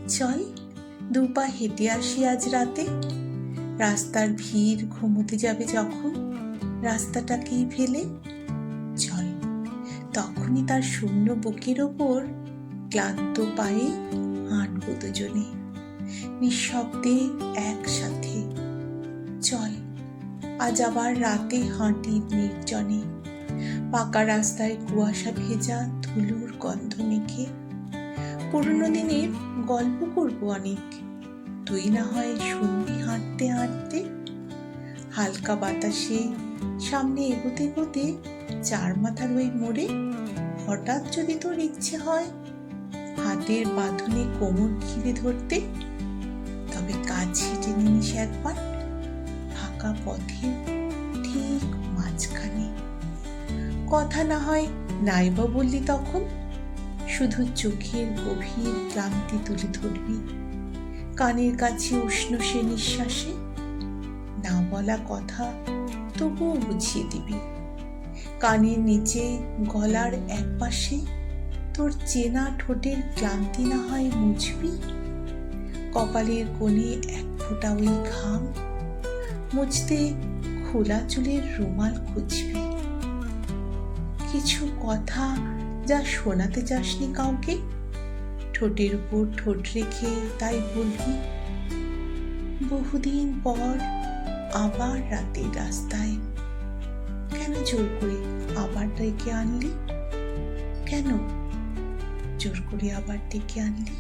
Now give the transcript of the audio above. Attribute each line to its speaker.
Speaker 1: চল দুপা হেঁটে আসি আজ রাতে। রাস্তার ভিড় ঘুমোতে যাবে যখন রাস্তাটাকেই ফেলে। চল তখনই তার শূন্য বুকের ওপর ক্লান্ত পায়ে হাঁটবো দুজনে, নিঃশব্দে একসাথে। চল আজ আবার রাতে হাঁটি নির্জনে, পাকা রাস্তায় কুয়াশা ভেজা ধুলোর গন্ধ মেখে। পুরনো দিনের গল্প করবো অনেক, তুই না হয় শুনবি হাঁটতে হাঁটতে। হালকা বাতাসে সামনে এগোতে এগোতে চার মাথার ওই মোড়ে হঠাৎ যদি তোর ইচ্ছে হয় হাতের বাঁধনে কোমর ঘিরে ধরতে, তবে কাছে টেনে নিস একবার ফাঁকা পথে ঠিক মাঝখানে। কথা না হয় নাইবা বললি তখন, শুধু চোখের গভীর ক্লান্তি তুলে ধরবি কানের কাছে উষ্ণ সে নিঃশ্বাসে। না বলা কথা তবুও বুঝিয়ে দিবি, কানের নিচে গলার এক পাশে তোর চেনা ঠোঁটের ক্লান্তি না হয় মুছবি। কপালের কোণে এক ফোঁটা ওই ঘাম মুছতে খোলা চুলের রুমাল খুঁজবি। কিছু কথা যা শোনাতে চাসনি কাউকে, ঠোঁটের উপর ঠোঁট রেখে তাই বলবি, বহুদিন পর আবার রাতের রাস্তায়। কেন জোর করে আবার ডেকে আনলি? কেন জোর করে আবার ডেকে আনলি?